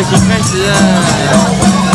热情开始了。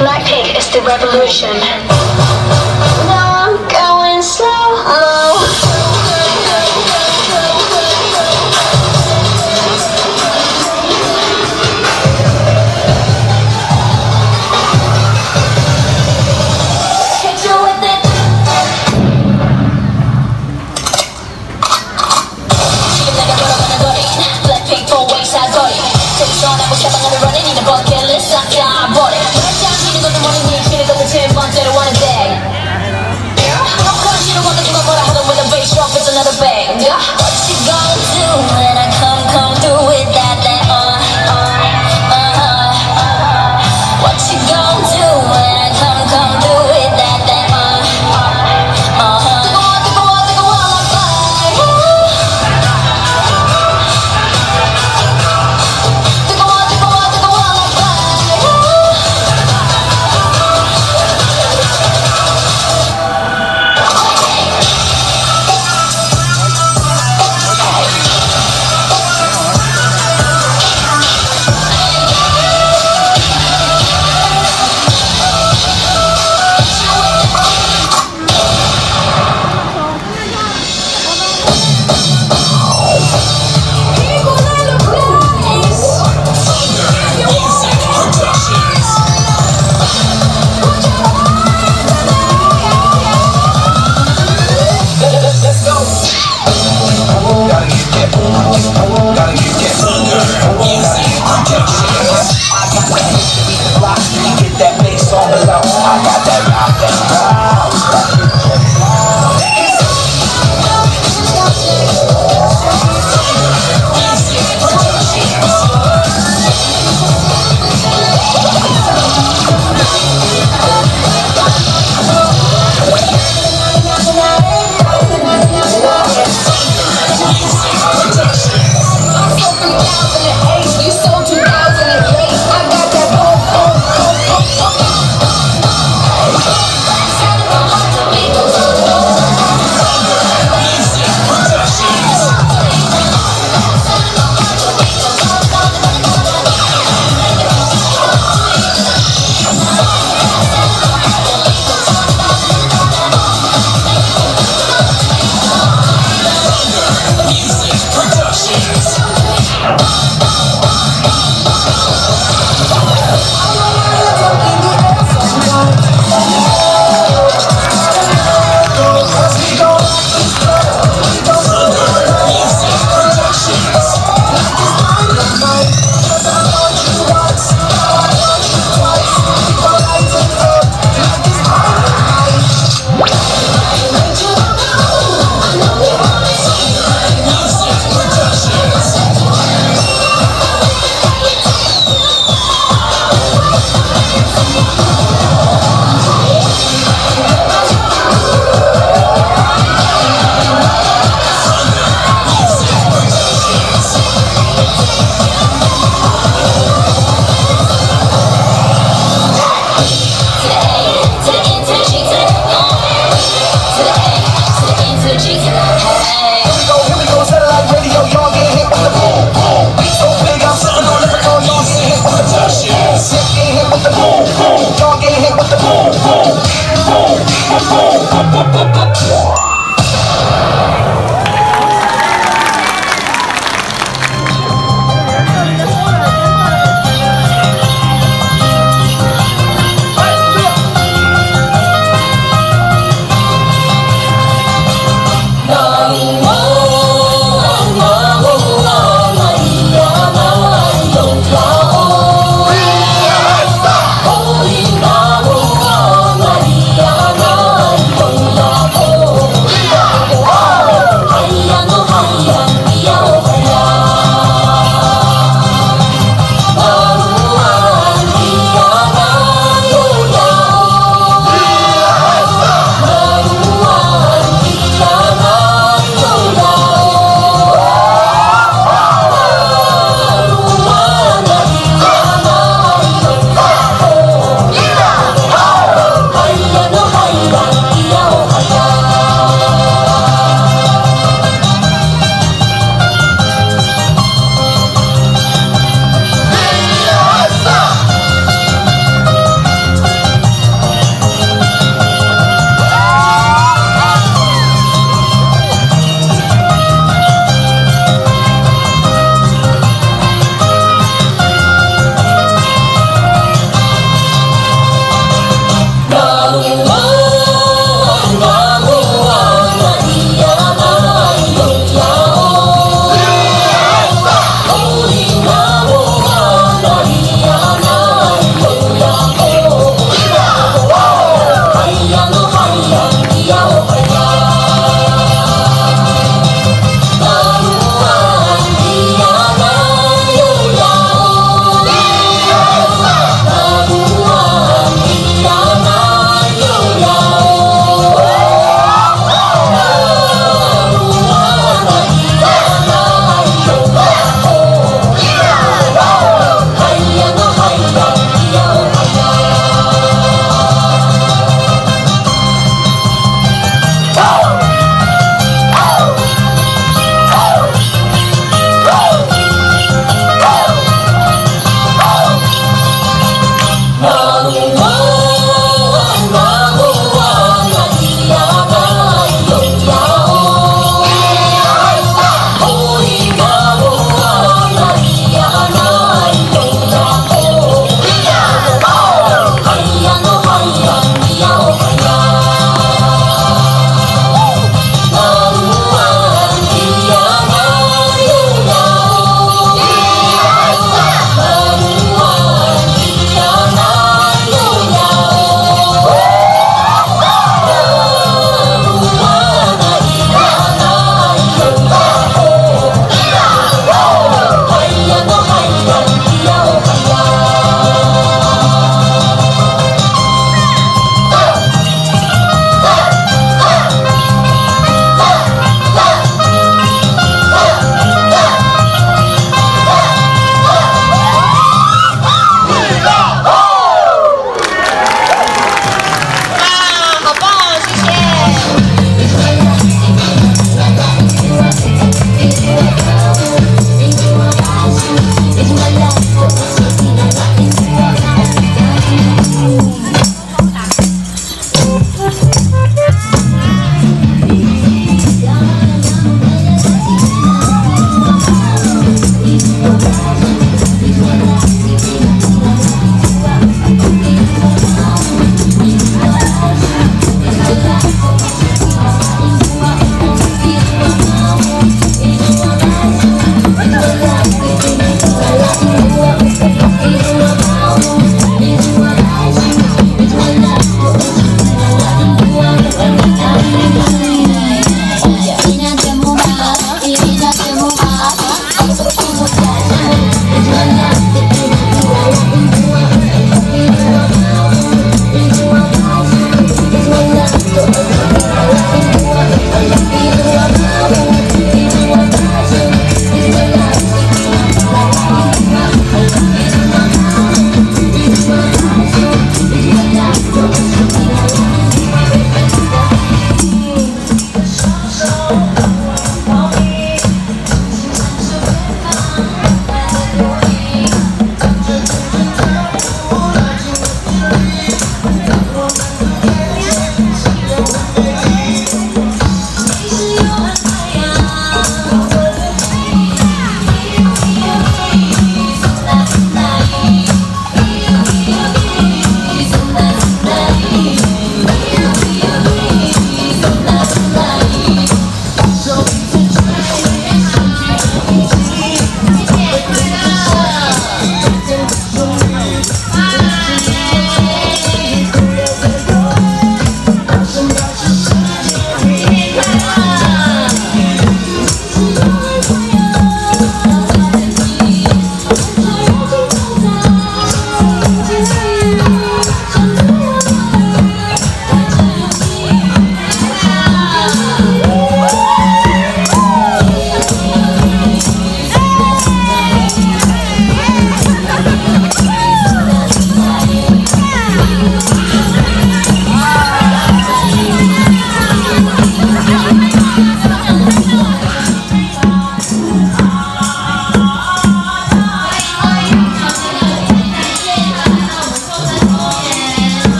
Blackpink is the revolution. Now I'm going slow. Hit you with it. 지금 내가 걸어가는 거리 Blackpink for wayside 거리 저기서 내 방을 running in the bucket list 싹 다 버려 치는 것도 모르니 치는 것도 제 번째로 하는 day 거시로 건너 누가 뭐라 하던 with the bass drop it's another bang What you gonna do when I come through with that What you gonna do when I come through with that 뜨거워 like fire 뜨거워 like fire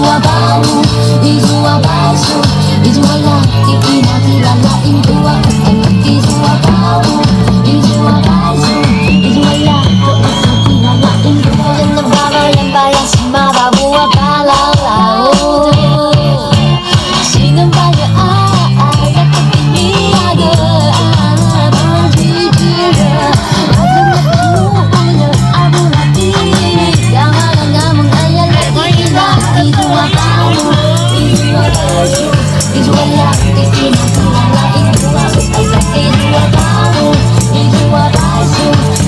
我保护，一直我白素，一直我让第一拿起来来印度我，一直我保护，一直我白素，一直我让第一拿起来来印度我，真的爸爸人把人心嘛把不我把老老，心能把人爱，让他给你那个爱，不能拒绝人，爱真的不能爱不来的，干嘛让俺们爱呀来一来，一直我保护，一直我白素，一直我让第一拿起来来印度我，一直我保护，一直我白素，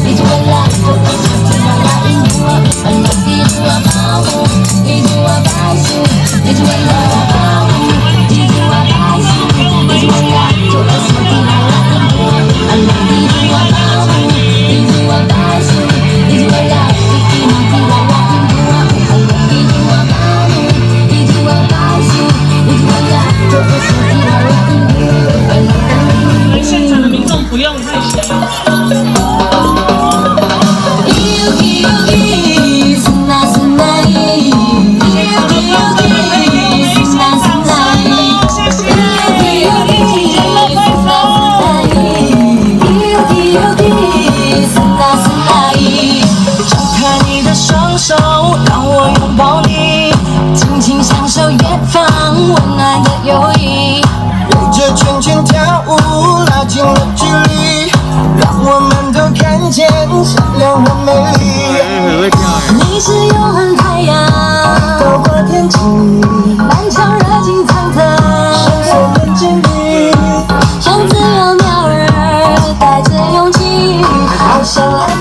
一直我让第一拿起来来印度我，一直我保护，一直我白素，一直我让保护，一直我白素，一直我让第一拿起来来印度我，一直我保护，一直我白素，一直我让第一拿起来来印度我，一直我保护，一直我白素，一直我让第一拿起来来印度我。现场的民众不用害羞。张开你的双手，让我拥抱你，尽情享受夜放温暖的友谊。围着圈圈跳舞，拉近了距离，让我们都看见善良和美丽。你是永恒太阳，透过天际，漫长热情忐忑，深深眼睛里，像自由鸟儿，带着勇气，好像爱。